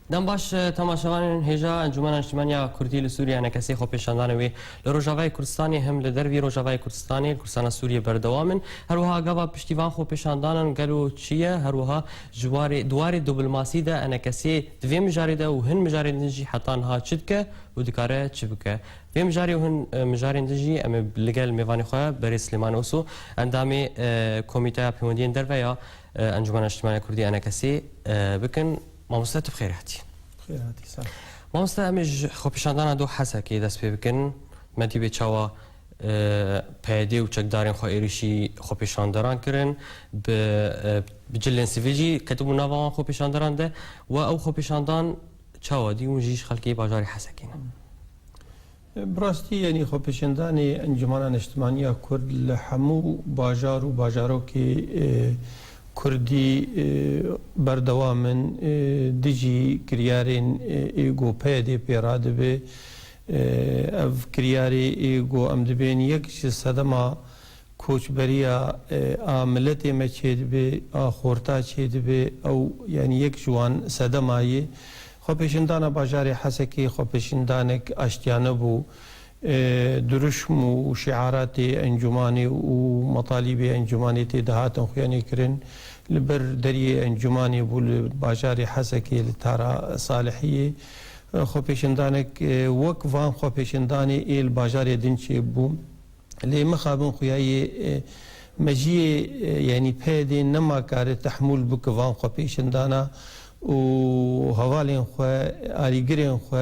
دم باش تماشاوان هجا انجمن اجتماعی کردی لسوریه نکسی خو پیشاندان وی لروجاوی کردستانی هم لدروی روجاوی کردستانی کردستان سوریه بردوامن هر وها گاوا پشتیوان خو پیشاندان گلو چیه هر وها جواری دواری دوبلماسی ده انکسی دوی مجاری ده و هن مجاری نجی حتی ها چدکه و دکاره چبکه دوی مجاری و هن مجاری نجی ام لگل میوانی خواه بری سلیمان اوسو اندامی کمیته پیوندین درویا انجمن اجتماعی کردی انکسی بکن مامۆستا بخێر هاتی مامۆستا ئەمێژ خۆپیشاندانە دۆ حەسەکەی دەست پێ بکەن مەدی بێ چاوە پەیدێ و چەکدارین خۆ ئێریشی خۆپیشاندەران کردن بجلێن سیڤیلجی کەتبوو ناوەوان خۆپیشاندەران دە و ئەو خۆپیشاندان چاوە دی و ژیش خەڵکی باژاری حەسەکەینە براستی یعنی خۆپیشاندانی ئەنجومانە نیشتمانیە کورد لە هەموو باژار و باژارۆکی کردی بردوامن دیجی کریارین ایگو پیده پیراده به اف کریاری ایگو امدبین یکش صدما کوچبریا عملت مچید به خورتا چید به او یعنی یک جوان صدمایی خوپشندان باجار حسکی خوپشندانک اشتیانه بو درشم و شعارات انجمانی و مطالب انجمانی تدهات خیانی کرن لبر دری انجمانی بول باجار حسکی لتارا صالحیه خو پیشندانک وقفان خو پیشندانی ایل باجار دنچه بو لی مخابن خویای مجی یعنی پیدی نما کار تحمل بکوان خو پیشندانا و حوالین خو آریگرین خو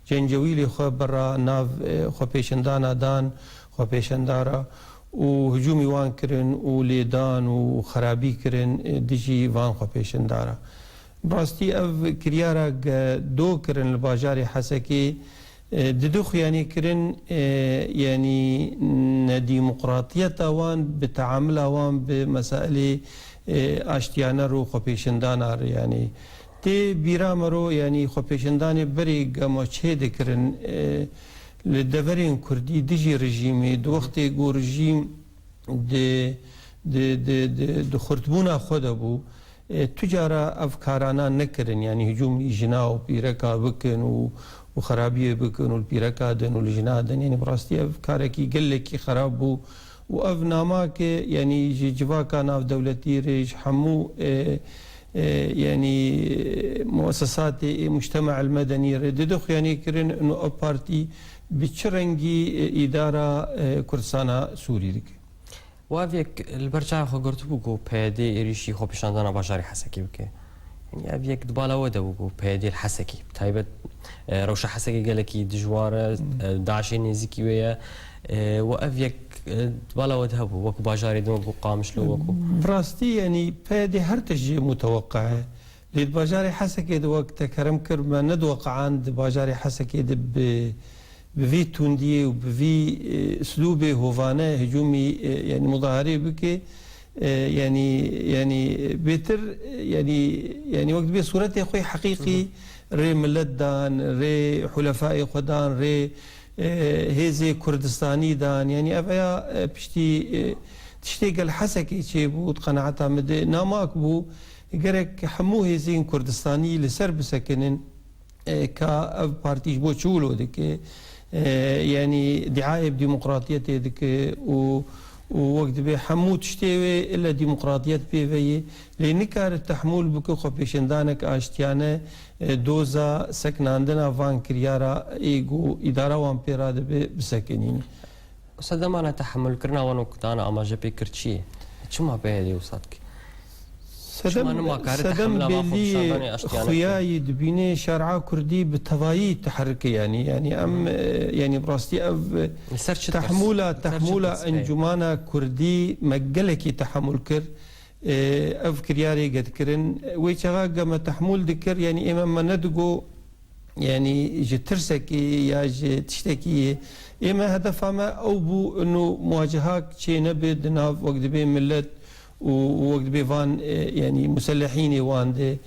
جنجویلی خو برا ناو خو پیشندانا دان خو پیشندارا و هجومی وان کرن و لیدان و خرابی کرن دیجی وان خو پیشندارا براستی او کریارا دو کرن الباجار حسکی ددو خیانی کرن یعنی ديمقراطية وان بتعامل وان بمسائل اشتیانه رو خو پیشندانا یعنی تی بیرامرو یعنی خو پیشندان بری گماچه دکرن لدورین کردی دیجی رژیمی دو وقتی گو رژیم د خرطبونا خود بو تجارة افکارانا نکرن یعنی هجوم جنا و پیرکا بکن و خرابی بکن و پیرکا دن و جنا دن یعنی براستی افکارکی گلکی خراب بو و اف ناماک یعنی جواکا ناف دولتی ریج حمو يعني مؤسسات المجتمع المدني رددو خياني كرن انه بارتي بتشرنجي اداره كردستان سوري ديك وافيك البرجع خو قلت بوكو بيدي ريشي خو بشاندانا باجاري حسكي بك يعني افيك دبالا ودا بوكو بيدي الحسكي تايبت روشه حسكي قالكي دجوار داعشي نزيكي ويا وافيك دبالا ودا بو وكو باجاري دم بو قامش لو وكو براستي يعني بيدي هرتجي متوقعه لید باجاری حسکی دو وقت کرم کرد من ندوق عند باجاری حسکی دب بفي توندي وبفي اسلوب هوفانه هجومي يعني مظاهري بك يعني بيتر يعني وقت بي صورتي اخوي حقيقي ري ملدان ري حلفاء خدان ري هيزي كردستاني دان يعني افيا بشتي تشتيق الحسكي شي بو قناعتها مد ناماك بو گرک همو هزین کردستانی لسر بسکنن که پارتیش بو چولو دکه يعني دعاية بديمقراطية دك ووقت به حمود تشتوي إلا ديمقراطية بيفي لنكار التحمل بكو خبيشندانك آشتيانة دوزا سكن عندنا فان كريارا إيجو إدارة وان بيراد بسكنين صدق أنا تحمل كرنا ونكتانا أما جبي كرتشي شو ما بيدي وصدق سدم بلي خياي دبيني شارع كردي بالتضايي تحرك يعني ام يعني براستي تحمولا انجمانا كردي مجلكي تحمل كر اف كرياري قد كرن ويشغا قام تحمل ذكر يعني اما ما ندقو يعني جترسكي يا تشتكي اما هدف ما او بو انه مواجهات شي نبد ناف وقت بين ملت ووقت بيفان يعني مسلحين وان دي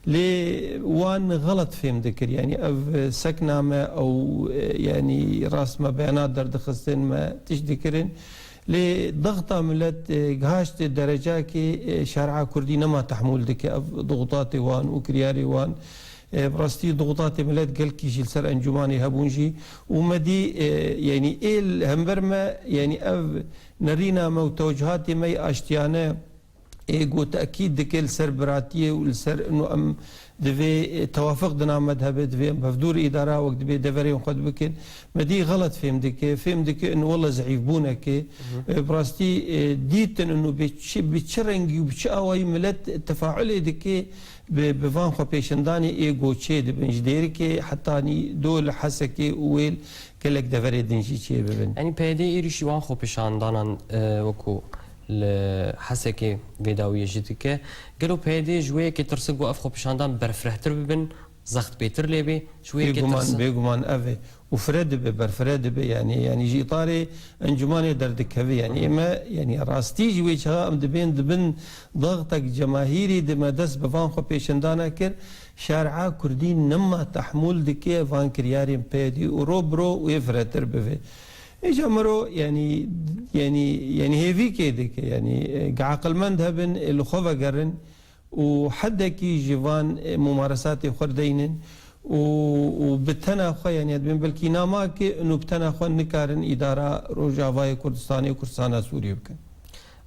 لي وان غلط فهم ذكر يعني اف سكنامه او يعني راس ما بيانات دردخستن ما تشذكرن لي ضغطه ملت جهاشت الدرجه كي شارع كردي نما تحمل ذك ضغوطات وان وكرياري وان براستي ضغوطات ملات قال كي جيل سر انجماني هبونجي ومدي يعني همبرما يعني نرينا مو توجهات مي اشتيانه ايجو تاكيد دكل سر براتيه والسر انه ام دفي توافق دنا مذهب دفي مفدور اداره وقت دفي دفري وقد بكن مدي غلط فهم دك انه والله زعيف بونك براستي ديتن انه بتشرنجي وبتشاوي ملت تفاعل دك بفان خو بيشنداني ايجو تشي بنجديرك حتى ني دول حسكي ويل كلك دفري دنجي تشي ببن يعني بهدي ايريش وان خو بيشاندان وكو حسكي فيداوية جديدة قالوا بهدي جوية كي ترسقوا أفخو بشاندان برفرهتر ببن زخت بيتر ليبي شوية كي ترسق بيقومان أفي وفرد برفرد يعني جي طاري انجماني دردك هذي يعني إما يعني راستي جوي شغا أم دبن ضغطك جماهيري دما دس بفان خو بيشندانا كر شارعا كردين نما تحمل دكي فان كريارين بيدي وروبرو ويفرتر بفي ايش امره يعني هيفي كيدك يعني عقل مند هبن الخوفا قرن وحدكي جيفان ممارسات خردين وبتنا خو يعني ادبن بلكي ناماك انه بتنا خو نكارن اداره روجافاي كردستاني وكردستان سوريا بكن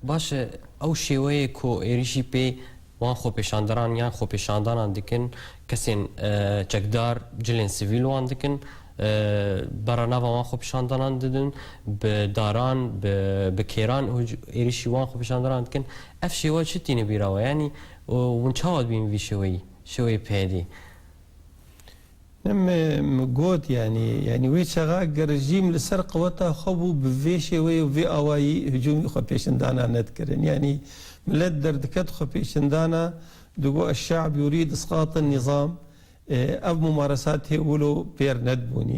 باش او شويه كو ايريشي بي وان خو بيشاندران يعني خو بيشاندان دكن كسين چکدار جلين سيفيل وان دكن برنامه وان خو پیشاندان دادن به داران به کیران ایریشی وان خو پیشاندان دکن اف شیوه چه تینه بیراوه یعنی ون چهاد بیم وی شوی پیدی نم قوت يعني ويش غاق رجيم لسر قوته خبو بفي شوي وفي اواي هجومي خو بيشندانا نذكرن يعني ملت دردكت خو بيشندانا دقو الشعب يريد اسقاط النظام أو ممارسات هولو بير ندبون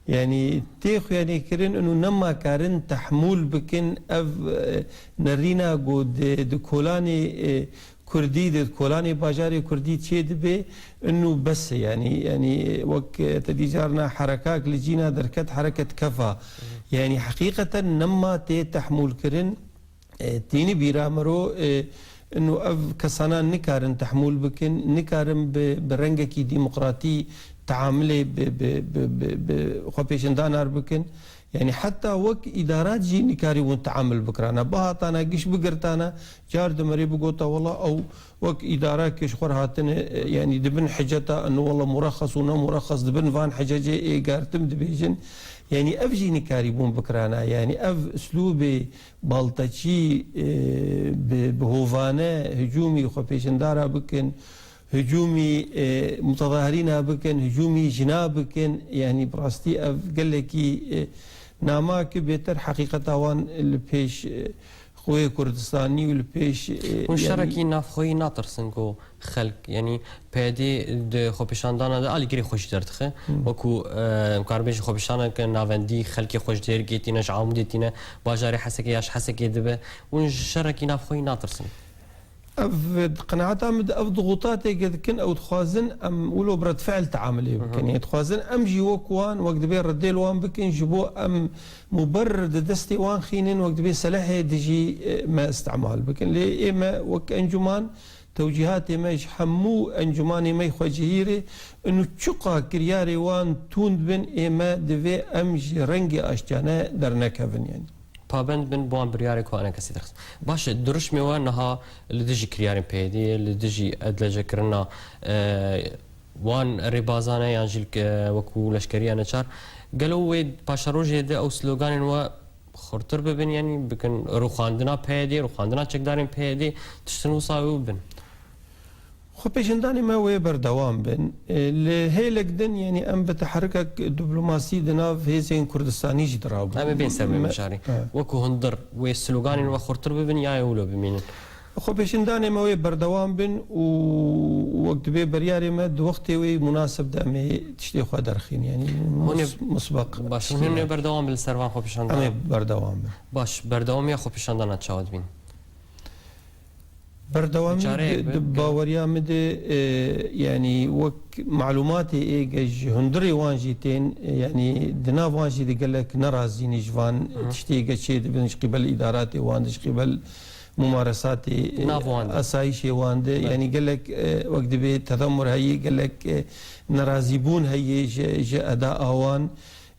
يعني تيخ يعني كرين انه نما كارن تحمول بكن اف نرينا قود دكولاني كردي دكولاني باجاري كردي تشيد بي انه بس يعني وك تديجارنا حركات لجينا دركت حركة كفا يعني حقيقة نما تي تحمول كرن تيني بيرامرو انه اف كسانا نكارن تحمل بكن نكارن برنجكي ديمقراطي تعاملي بخوبيشندان بكن يعني حتى وك ادارات جي نكاري ونتعامل بكرانا بهاتانا قش بقرتانا جار دمري بقوتا والله او وك ادارات كش خورهاتن يعني دبن حجتا انه والله مرخص ونا مرخص دبن فان حجاجي اي قارتم دبيجن يعني اف جي نكاري بون بكرانا يعني اف اسلوبي بالتشي بهوفانا هجومي خوبيشندارا بكن هجومي متظاهرين بكن هجومي جناب بكن يعني براستي اف قال لك ناماك بيتر حقيقة وان البيش خوي كردستاني والبيش ونشاركي نافخوي ناطر سنكو خلق يعني بهدي د خوبشاندانا د الي غري خوش درتخه وكو مقاربش خوبشانا كان نافندي خلقي خوش دير جيتينا جعام ديتينا باجاري حسكي حسكي دبه ونشاركي نافخوي ناطر سن قناعات مد ضغوطات قد كن او تخوازن ام ولو برد فعل تعاملي بكن يعني تخوازن ام جي وكوان وقت بي رديل وان بكن جبو ام مبرد دستي وان خينين وقت بي سلاح دجي ما استعمال بكن لي اما وك انجمان توجيهاتي ما يحمو انجماني ما يخوجهيري انه تشقا كرياري وان توند بن اما دفي ام جي رنجي اشتانا درنكفن يعني پابند بن بوان بریاری کو انا کسی درس باش درش میوان نها لدجی کریارین پیدی لدجی ادلجه کرنا وان ربازانه یانجیل وکو لشکری انا چار قالوا ويد باشاروجي ده او سلوغان و خورتر ببن يعني بكن روخاندنا پیدی روخاندنا چکدارین پیدی تشتنو صاوي بن خو پیشندانی ما وی بردوام بن لهيلك دن يعني ام بتحركك دبلوماسي دنا في هيزين كردستاني جدراب ام بين سبب مشاري وكو هندر وي سلوغان و خورتر ببن يا يولو بمين خو پیشندانی ما وی بردوام بن وقت بي برياري ما وقتي وي مناسب دامي تشتي خو درخين يعني مسبق باش هن بردوام بالسروان خو پیشندان بردوام باش بردوام يا خو پیشندان تشاود بين بردوامي باوريا مدي يعني وك معلوماتي ايج هندري وانجيتين يعني دنا وانجي دي قال لك نرازي نجفان تشتي قشي بنش قبل اداراتي واندش قبل ممارسات أسايشي واند يعني قال لك وقت دبي تذمر هي قال لك نرازيبون هي جاء أداء أوان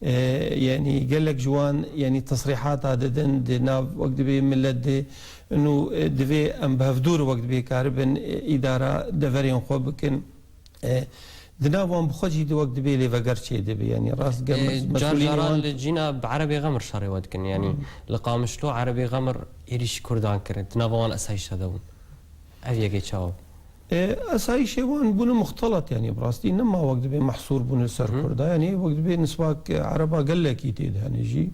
يعني قال لك جوان يعني تصريحات عددن دي ناف وقت دبي ملت انه دبي ام بهفدور وقت بي كاربن اداره دفرين خو بكن دناوان بخوجي دي وقت دبي لي فقرشي دبي يعني راس جارجاران جينا بعربي غمر شاري ودكن يعني لقامشلو عربي غمر يريش كردان كرد دناوان اسايش هذون افيا تشاو اسايش وان بون مختلط يعني براستي انما وقت بي محصور بون السر كردا يعني وقت بي نسواك عربا قال لك يتيد يعني جي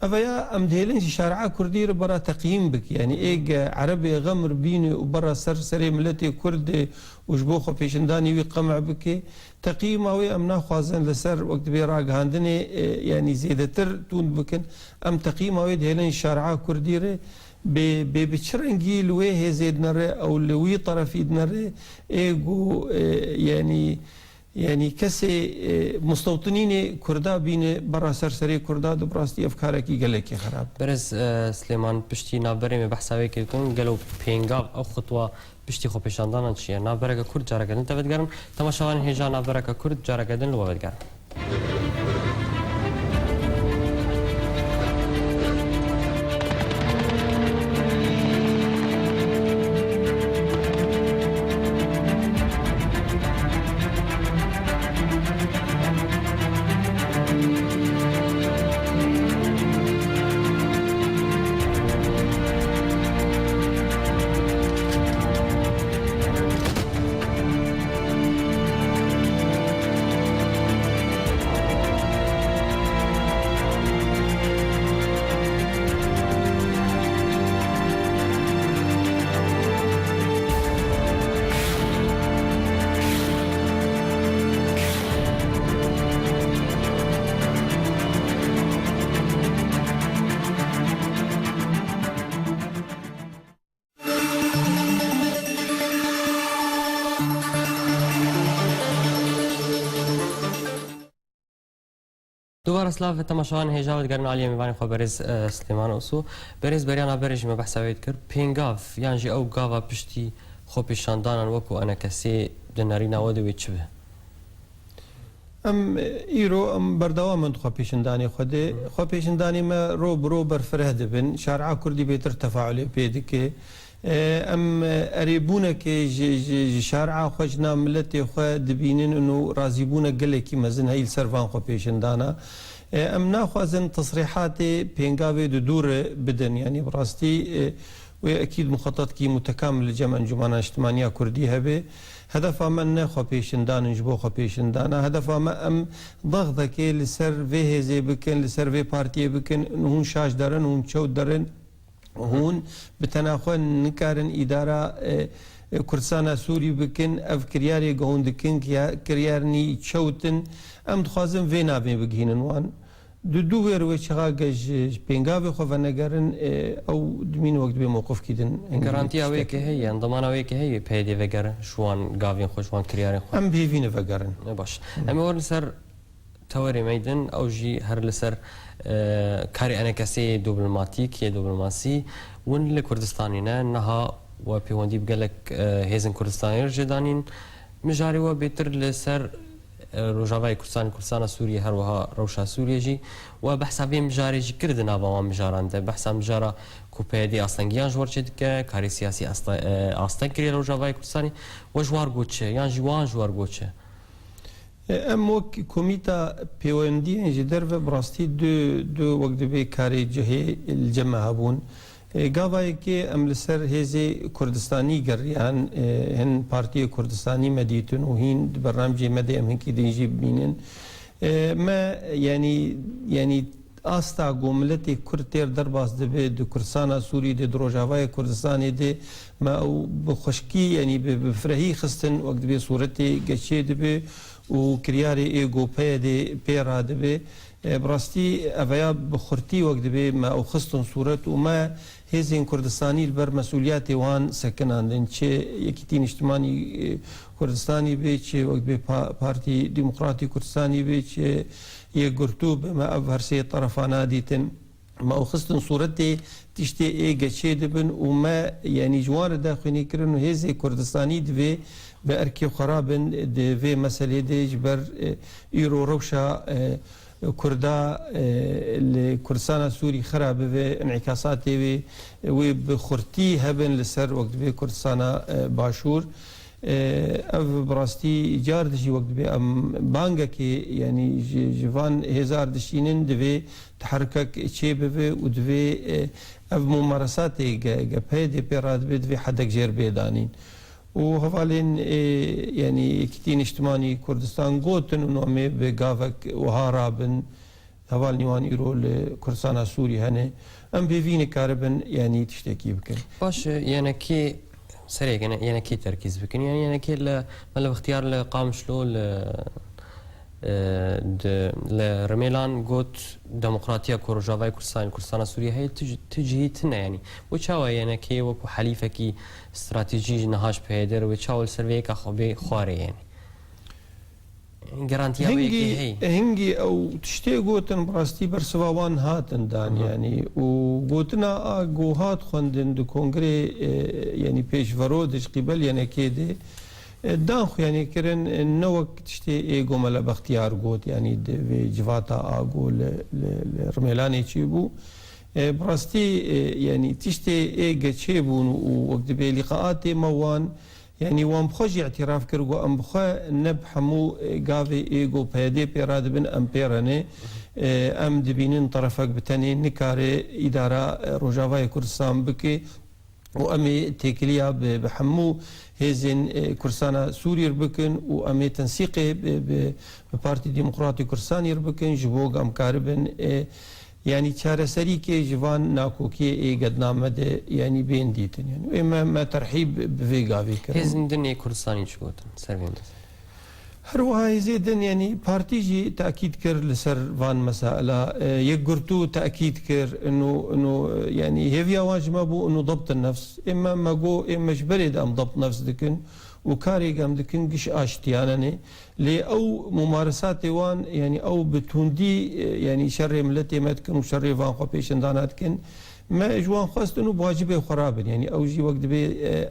أفيا أمدهلين شارع كردي برا تقييم بك يعني إيج عربي غمر بيني وبرا سري ملتي كرد وجبوخه بيشنداني ويقمع بك تقييم أوي أم ناخوازن لسر وقت بيراق هاندني يعني زيادتر تون بكن أم تقييم أوي دهلين شارع كردي بشرنجي لويه زيد نرى أو لوي طرفي نرى إيجو يعني كسي مستوطنين كردا بين برا سرسري كردا دو براستي افكارك يقلك خراب برز سليمان بشتي نابري بحسابي كيتون قالوا بينغا او خطوه بشتي خو بيشاندان شي نابرك كرد جارك انت بتقرن تماشاوان هيجا نابرك كرد جارك دن لو بتقرن دوباره سلاف تماشاوان هیجا ودگرن علی میوانی خو برز سلیمان اوسو برز بریانا برج ما بحسابید کرد پینگاف یعنی جی او گاوا پشتی خو پیشاندانان وکو انا کسی دناری نوادی وی چه ام ايرو ام بردوام خو پیشندانی خو پیشندانی ما رو برفره دبن شارع كردي بيتر تفاعل بيدك ام اريبونك شارع خوجنا ملتي خو دبينن انه رازيبونا قلكي مزن هي السرفان خو پیشندانا ام ناخذن تصريحات بينغاوي دور بدن يعني براستي واكيد مخطط كي متكامل لجمع انجمن اجتماعيه كرديه به هدف من خو پیشندان جبو خو پیشندان هدف ما ام ضغطك لسر فيه زي بكن لسر في بارتي بكن هون شاش دارن هون شو دارن هون بتناخون نكارن اداره كردستان سوري بكن اف كرياري غوندكن كريارني تشوتن ام تخازن فينا بين وان دو وير وشغا جج بينغاوي خو فنگرن او دمين وقت بموقف كيدن جارانتي اويك هي انضمان اويك هي بيدي فيجر شوان غافين خو شوان كريارين خو ام بيفين فگرن باش ام ور لسر توري ميدن او جي هر لسر كاري انا كسي دبلوماتيك يا دبلوماسي ون لكردستانينا نها وبيوندي بقالك هيزن كردستاني جدانين مجاري وبيتر لسر روجاوای کردستان سوریه هر وها روشا سوریه جی و بحثابی مجاری جی کردن آبا مجارنده بحثا مجارا کوپیدی آستانگیان جوار چه دکه کاری سیاسی آستان کری روجاوای کردستانی و جوار گوچه یان جوان جوار گوچه ام كوميتا بي او ام دي انجي درفه براستي دو وقت بي كاري جهه الجماعه هبون قاوای که ام لسر هزي كردستاني قريان هن بارتي كردستاني مديتون وهين برنامج مدي ام هنكي ديجي بينن ما يعني استا قوملتي كرتير درباس دبي دو كردستان سوري دي دروجاوای كردستاني دي ما بخشكي يعني بفرهي خستن وقت بي صورتي قشي دبي وكرياري ايغو بيدي بيرا دبي براستي افيا بخرتي وقت بي ما او خستن صورت وما هزين كردستاني البر مسؤولياتي وان سكن عندن شيء يكتين اجتماعي كردستاني بيش وقت بي بارتي ديمقراطي كردستاني بيش يقرتو بما افهر سي طرفانا ديتن ما أخصتن صورتي تشتي إيجا شيدبن وما يعني جوار داخلي كرنو هزي كردستاني دفي بأركي وخرابن دفي مسألة دي جبر إيرو روشا كردا الكردستان سوري خراب في انعكاساتي وبخرتي هبن لسر وقت في كردستان باشور اف براستي جار دشي وقت بي ام بانجا كي يعني جوان هزار دشينن دفي تحركك تشيبه ودفي اف ممارسات جبهه بيراد بدفي حدك جير بيدانين وهفالين يعني كتين اجتماعي كردستان قوتن انه امي بقافك وهارابن هفال نيوان ايرو لكردستان سوري هني ام بيفيني كاربن يعني تشتكي بكن باش يعني كي سريع يعني كي تركيز بكن يعني كي مالا اختيار لقام شلول لرميلان قوت ديمقراطية كورجافاي كردستان سوريا هي تجهيتنا يعني وشاوا يعني كي وكو حليفة كي استراتيجي نهاش بهيدر وشاوا السرفيك أخوبي خواري يعني جرانتيا ويكي هي هنجي او تشتي قوتن براستي برسوان هاتن دان يعني وقوتنا اقو هات خوندن دو كونغري يعني بيش فرودش قبل يعني كيدي دانخ يعني كرن نوك تشتي ايغو ملا باختيار قوت يعني في جفاتا اقو لرميلاني تشيبو براستي يعني تشتي ايغا تشيبو وقت بلقاءاتي موان يعني وام بخوش اعتراف كرغو ام بخوا نب حمو قافي ايغو بيدي بيراد بن امبيراني ام دبينين طرفك بتاني نكاري اداره روجافاي كردستان بكي وامي تيكليا بحمو هيزن كردستان سوري بكن وامي تنسيقي ببارتي ديمقراطي كردستان يربكن جبوغ ام كاربن يعني چاره سري كي جوان ناكو كي قد نامد يعني بين ديتن يعني اما ما ترحيب بفيغافي كرم هزن دنيا كردستاني شكوتن سرفين هروها زيدن يعني بارتيجي تاكيد كر لسر فان مسائل يقرتو تاكيد كر انه يعني هيفيا واجب بو انه ضبط النفس اما ما جو اما جبرد ام ضبط نفس دكن وكاري قام دكن قش اشتيانني لي او ممارسات وان يعني او بتوندي يعني شر ملتي ما تكن وشر فان خوبيشن داناتكن ما جوان خاص انه بواجبه خراب يعني او جي وقت بي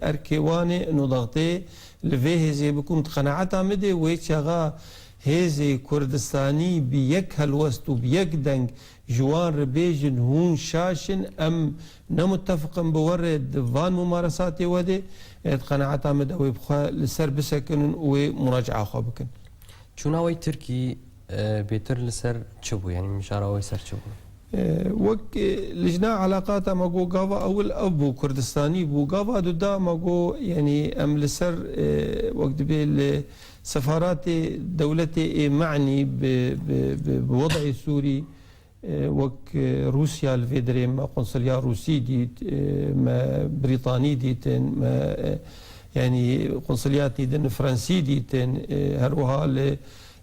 اركيواني انه ضغطي لفيه زي بكون قناعات عمدي ويتشغا هزي كردستاني بيك هالوست وبيك دنج جوان ربيجن هون شاشن ام نمتفقن بورد فان ممارساتي ودي قناعات عمد او يبخوا لسر بسكن ومراجعه خو بكن چوناوي تركي بيتر لسر تشبو يعني مشاراوي سر تشبو وك لجنة علاقات ماغو قافا اول ابو كردستاني بو قافا دا ماغو يعني ام لسر وقت بي سفارات دولتي معني بوضع سوري وك روسيا الفيدري ما قنصليا روسي ديت ما بريطاني ديتن ما يعني قنصليات ديتن فرنسي ديتن هروها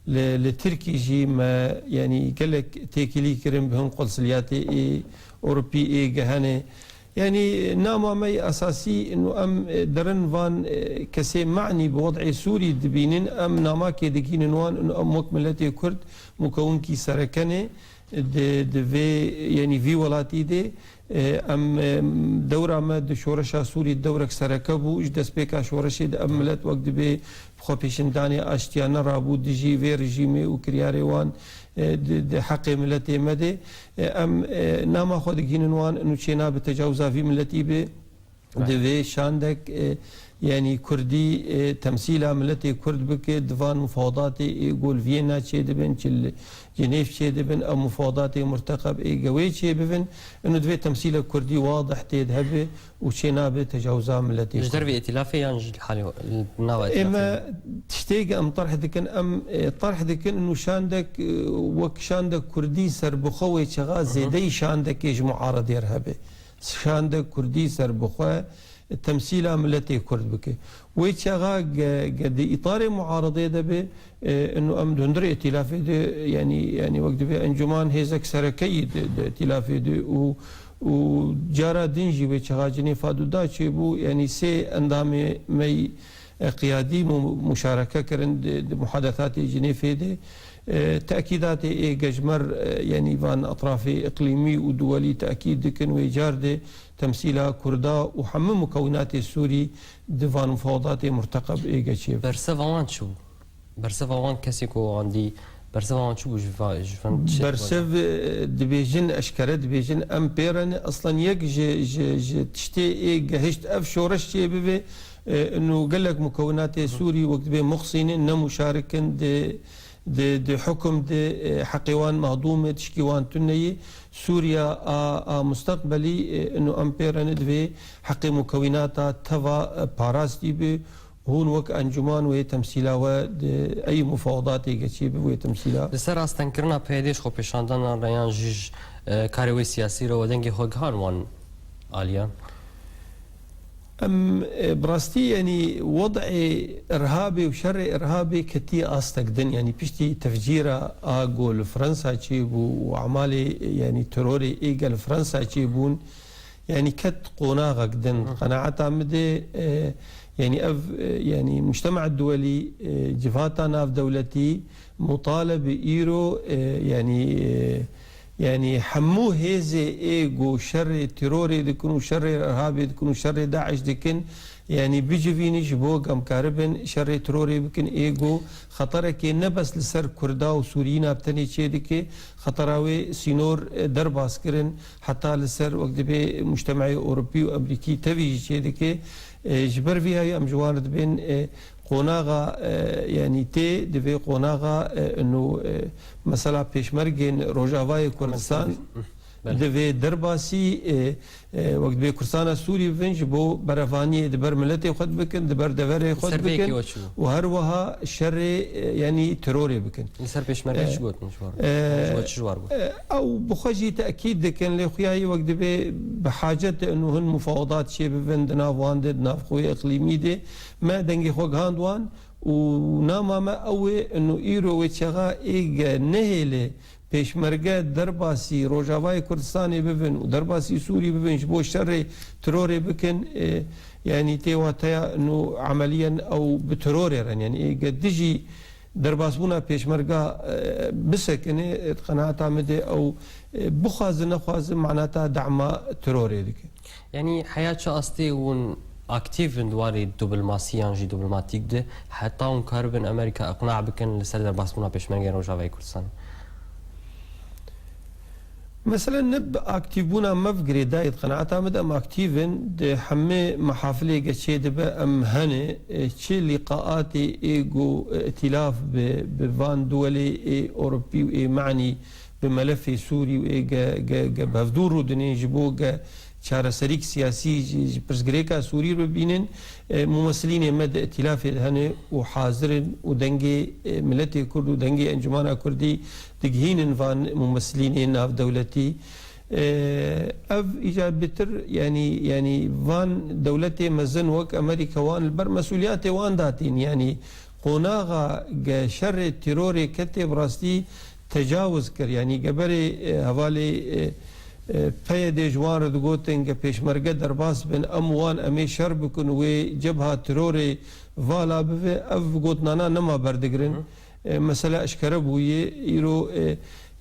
لتركي جي ما يعني قالك تيكلي كرم بهم قنصلياتي اوروبي جهاني يعني ناما مي اساسي انه ام درن فان كسي معني بوضع سوري دبينين ام ناما كيدكين وان انه ام مكملتي كرد مكون كي سركنه في يعني في ولاتي دي ام دوره ما د شورشا سوري دوره سركبو اج دسبيكا شورشي د املت وقت به خوبيشن داني اشتيانا رابو دي جي في ريجيمي وكرياري وان د حق ملتي مدي ام ناما خود جينوان انه تشينا بتجاوزا في ملتي به دفي شاندك يعني كردي تمثيل ملتي كرد بك دفان مفاوضات يقول فيينا شي دبن جنيف شي دبن او مفاوضات مرتقب قوي شي بفن انه دفي تمثيل كردي واضح تذهب وشينا بتجاوزا ملتي جدر في ائتلافي ينج الحالي النواه اما تشتيق ام طرح دكن ام طرح دكن انه شاندك وك شاندك كردي سربخوي شغا زيدي شاندك يج معارض يرهبه شاندك كردي سربخوي التمثيل ملتي كرد بك ويتشغا قد اطار معارضه دبه انه ام دندر ائتلافي يعني وقت به انجمان هيزك سركي ائتلافي وجارا دنجي ويتشغا جني فادو دا بو يعني سي اندامي مي قيادي مشاركة كرن محادثات جنيف دي تأكيدات جمر يعني فان أطراف إقليمي ودولي تأكيد كن ويجارد تمثيلها كردا وحمم مكونات السوري دفان مفاوضات مرتقب إيجاشيف برسفوان شو برسفوان كسيكو عندي برسفوان شو جفن برسف دبيجن أشكرت دبيجن أمبيرن أصلا يك ج تشتي إيجهشت أف شورش شيء ببي إنه قال لك مكونات سوري وقت بين مخصين مشاركين دي حكم دي حقيوان مهضومة تشكيوان تنية سوريا مستقبلي انه امبيرا ندفي حقي مكوناتها تفا باراستي بي هون وك انجمان وهي تمثيلها اي مفاوضات يجي وهي تمثيلها لسر استنكرنا بيديش خو بيشاندان ريان جيج كاريوي سياسي رو ودنجي خو وان آليا براستي يعني وضع إرهابي وشر إرهابي كتي أستقدن يعني بيشتي تفجير أقول فرنسا تشيبو وعمالي يعني تروري إيجا فرنسا تشيبون يعني كت قناغ قدن قناعة مدي يعني يعني مجتمع الدولي جفاتا ناف دولتي مطالب إيرو يعني حمو هيزي ايجو شر تيروري دكنو شر ارهابي دكنو شر داعش دكن يعني بيجي فينيش بوغ ام كاربن شر تيروري بكن ايجو خطرك نبس لسر كردا وسورينا بتني تشيدك خطراوي سينور درباس كرن حتى لسر وقت بي مجتمعي اوروبي وامريكي تفيجي تشيدك جبر فيها ام جوانت بين قناغا يعني تي دفي قناغا انه مثلا بيشمرجين روجافاي كردستان دفي درباسي وقت بي كردستان السوري فينج بو برفاني دبر ملتي خد بكن دبر دفري خد بكن وهروها شر يعني تروري بكن سر بيشمرجين شغوت مشوار او بخجي تاكيد كان لخياي وقت بي بحاجه انه هن مفاوضات شي بفندنا واند ناف خوي اقليمي دي ما دنجي خوغ هاندوان وناما ما قوي انه ايرو ويتشغا ايجا نهيلي بيشمرقة درباسي روجافاي كردستاني ببن ودرباسي سوري ببن شبو الشر تروري بكن يعني تيواتيا انه عمليا او بتروري يعني ايجا دجي درباسبونا بيشمرقة بسكني قناعتا مدي او بخاز نخواز معناتها دعم تروري ديك يعني حياة شخصتي ون اكتيف دواري دوبلماسيان جي دوبلماتيك ده حتى اون كاربن امريكا اقناع بكن لسر درباسبونا بيشمرقة روجافاي كردستان مثلا نب اكتيفونا مفقري دايت قناعتا مد ام اكتيفن دي حمي محافلي قشي دبا ام هني شي لقاءاتي ايجو ائتلاف بفان دولي اي اوروبي واي معني بملف سوري واي بفدورو دني جبوغا شارع سريك سياسي برزغريكا سوري ببينن ممثلين مد ائتلاف هني وحاضرن ودنجي ملتي كرد ودنجي انجمانا كردي تجهين فان ممثلين ناف دولتي اف ايجاد بتر يعني فان دولتي مزن وك امريكا وان البر مسؤوليات وان داتين يعني قناغا شر التيروري كتب راستي تجاوز كر يعني قبل هوالي فيدي جوار دقوتن بيشمرقة درباس بن اموان امي شربكن وجبهة تروري فالا بفي اف قوتنا نما بردقرن مسألة اشكربوية يرو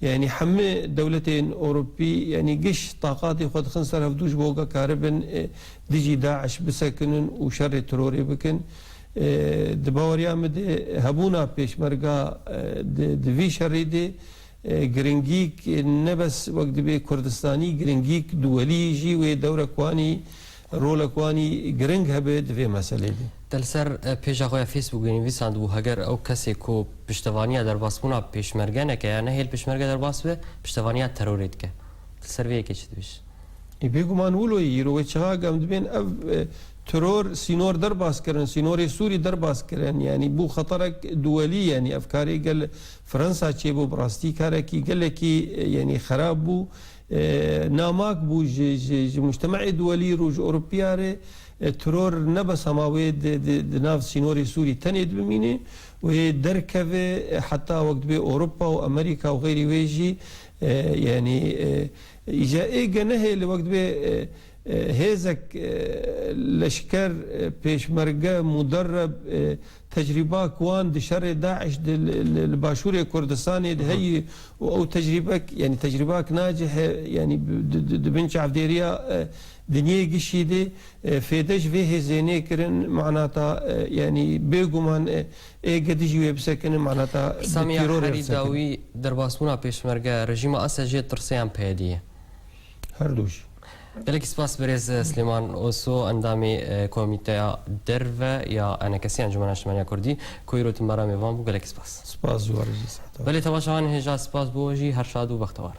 يعني حمي دولتين اوروبي يعني قش طاقاتي خد خنصر هفدوش بوغا كاربن ديجي داعش بسكنن وشر تروري بكن دباوريا مدي هبونا بيشمرقة دفي شريدي گرنگیک نبس وقت به کردستانی گرنگیک دولی جی و دوره کوانی رول کوانی گرنگ هبه دوی مسئله دی دلسر پیجا خویا فیسبوک نویسند و هگر او کسی کو پشتوانیا در باسمونا پیشمرگه نکه یا نه هیل پیشمرگه در باس به پشتوانیا ترورید که دلسر وی که چی دویش بيجو ما نقولوا يروي تشاغا مدبين ترور سينور درباس كرن سينوري سوري درباس كرن يعني بو خطرك دولي يعني افكاري قال فرنسا تشيبو براستي كاركي قال لك يعني خراب بو ناماك بو مجتمع دولي روج اوروبياري ترور نبا سماوي ناف سينوري سوري تنيد بميني وهي دركفه حتى وقت باوروبا وامريكا وغيري ويجي يعني إجا إيجا نهي لوقت بي هيزك لشكر بيشمرقة مدرب تجربة كوان دشر داعش الباشوري كردستاني هي او تجربة يعني تجربة ناجحة يعني بنش عبديريا دنيا قشيدة فيدش فيه زيني كرن معناتها يعني بيقومان قديش يبسكن معناتها سامي حريداوي درباسونا بيشمرقة رجيم أسجي ترسيان بيدية هردوش گەلێکی سپاس بەرێز سلێمان ئۆسۆ ئەندامی کۆمیتەیە دەرڤە یا ئەنەکەسی ئەنجومەن نیشتیمانیا کوردی کۆیرۆتم بەرا میێوان بوو گەلێکی سپاس سپاس زۆر بەلێ تەماشاوان هێژا سپاس بۆژی هەر شاد و بەختەوار